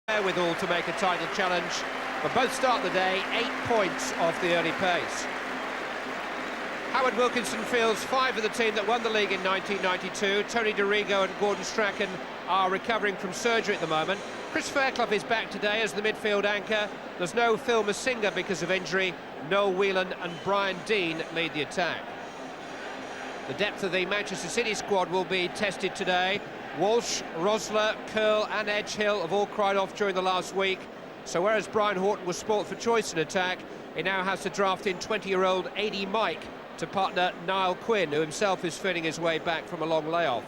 With all to make a title challenge, but both start the day 8 points off the early pace. Howard Wilkinson fields 5 of the team that won the league in 1992. Tony Dorigo and Gordon Strachan are recovering from surgery at the moment. Chris Fairclough is back today as the midfield anchor. There's no Phil Masinga because of injury. Noel Whelan and Brian Deane lead the attack. The depth of the Manchester City squad will be tested today. Walsh, Rosler, Curl and Edgehill have all cried off during the last week. So whereas Brian Horton was sport for choice in attack, he now has to draft in 20-year-old AD Mike to partner Niall Quinn, who himself is feeling his way back from a long layoff.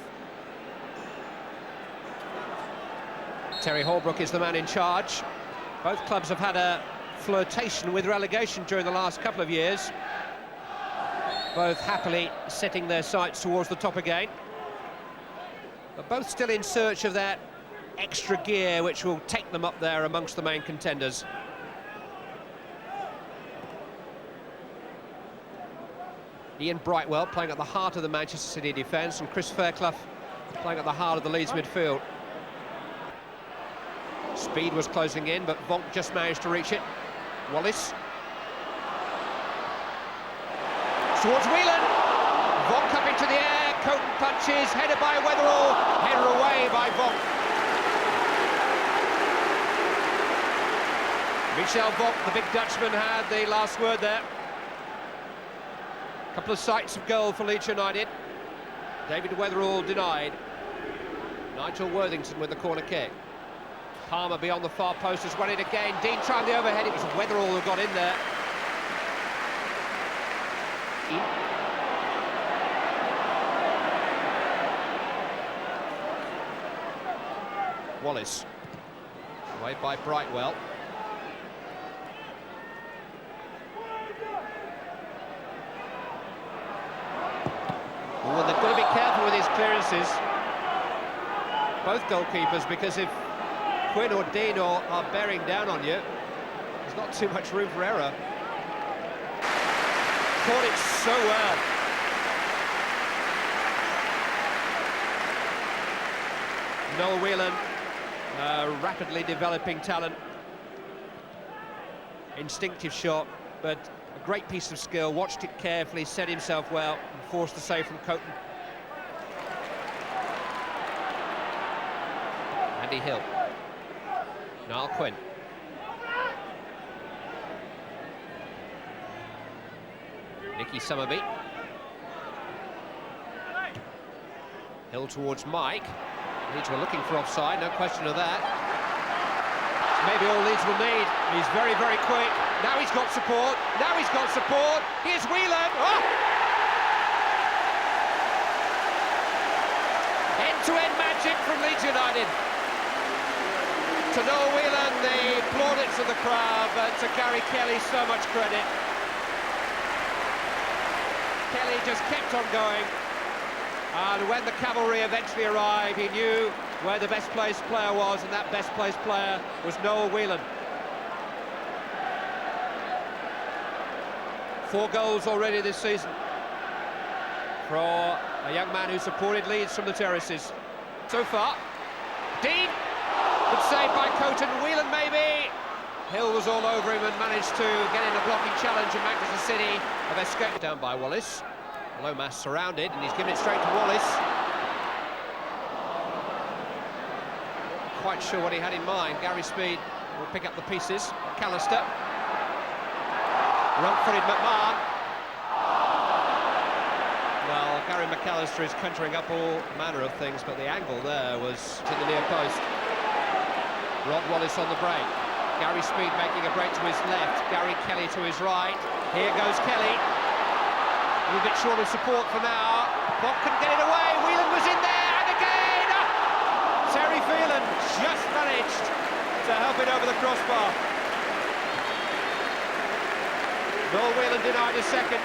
Terry Holbrook is the man in charge. Both clubs have had a flirtation with relegation during the last couple of years. Both happily setting their sights towards the top again. But both still in search of that extra gear which will take them up there amongst the main contenders. Ian Brightwell playing at the heart of the Manchester City defence, and Chris Fairclough playing at the heart of the Leeds midfield. Speed was closing in, but Vonk just managed to reach it. Wallace. Towards Whelan. Vonk up into the air. Coton punches, headed by Weatherall, header away by Vonk. Michel Vonk, the big Dutchman, had the last word there. A couple of sights of goal for Leeds United. David Weatherall denied. Nigel Worthington with the corner kick. Palmer beyond the far post has won it again. Dean trying the overhead, it was Weatherall who got in there. Wallace, away by Brightwell. Oh, and they've got to be careful with his clearances, both goalkeepers, because if Quinn or Dean are bearing down on you, there's not too much room for error. Caught it so well. Noel Whelan, rapidly developing talent. Instinctive shot, but a great piece of skill. Watched it carefully, set himself well, and forced a save from Coton. Andy Hill. Niall Quinn. Nicky Summerby. Hill towards Mike. Leeds were looking for offside, no question of that. Maybe all Leeds will need. He's very, very quick. Now he's got support. Now he's got support. Here's Whelan. Oh! End-to-end magic from Leeds United. To Noel Whelan, the plaudits of the crowd, but to Gary Kelly, so much credit. Kelly just kept on going. And when the cavalry eventually arrived, he knew where the best placed player was, and that best placed player was Noel Whelan. 4 goals already this season for a young man who supported Leeds from the terraces. So far, Dean, good save by Coton. Whelan maybe. Hill was all over him and managed to get in a blocking challenge, and Manchester City have escaped. Down by Wallace. Lomas surrounded, and he's given it straight to Wallace. Not quite sure what he had in mind. Gary Speed will pick up the pieces. McAllister. Wrong-footed McMahon. Well, Gary McAllister is conjuring up all manner of things, but the angle there was to the near post. Rod Wallace on the break. Gary Speed making a break to his left. Gary Kelly to his right. Here goes Kelly. A little bit short of support for now. Vonk couldn't get it away. Whelan was in there, and again! Terry Phelan just managed to help it over the crossbar. Noel Whelan denied a second.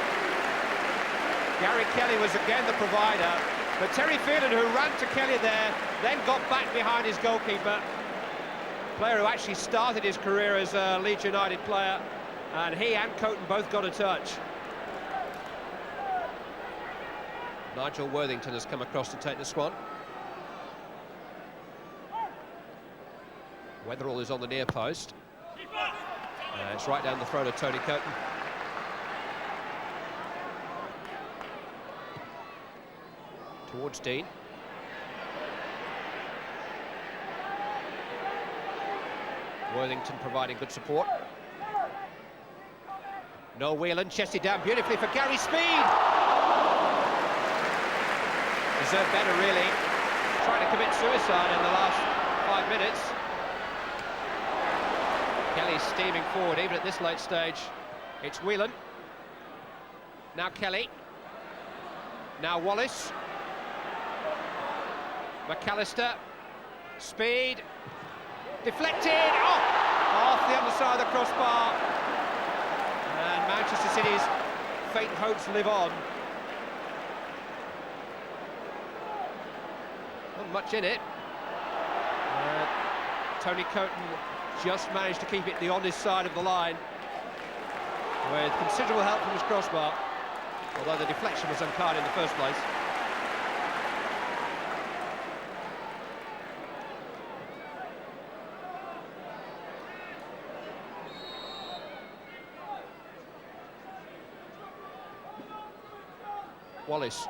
Gary Kelly was again the provider, but Terry Phelan, who ran to Kelly there, then got back behind his goalkeeper. Player who actually started his career as a Leeds United player, and he and Coton both got a touch. Nigel Worthington has come across to take the swan. Weatherall is on the near post. It's right down the throat of Tony Coton. Towards Dean. Worthington providing good support. Noel Whelan chests it down beautifully for Gary Speed. Deserved better, really. Trying to commit suicide in the last 5 minutes. Kelly's steaming forward, even at this late stage. It's Whelan. Now Kelly. Now Wallace. McAllister. Speed. Deflected. Oh! Off the underside of the crossbar. And Manchester City's faint hopes live on. Not much in it. Tony Coton just managed to keep it on his side of the line with considerable help from his crossbar, although the deflection was unkind in the first place. Wallace.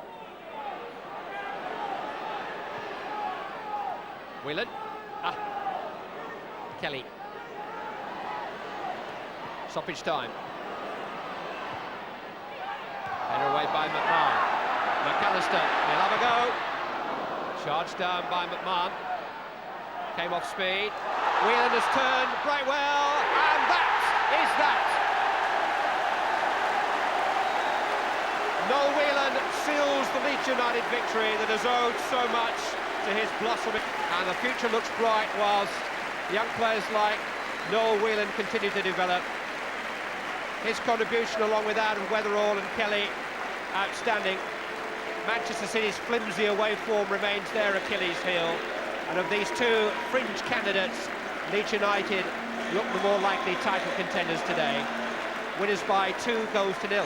Whelan. Kelly. Stoppage time. Header away by McMahon. McAllister, he'll have a go. Charged down by McMahon. Came off speed. Whelan has turned right well, and that is that. Noel Whelan seals the Leeds United victory that has owed so much to his blossoming, and the future looks bright whilst young players like Noel Whelan continue to develop. His contribution, along with Adam Weatherall and Kelly, outstanding. Manchester City's flimsy away form remains their Achilles heel, and of these two fringe candidates, Leeds United look the more likely title contenders today. Winners by 2 goals to 0.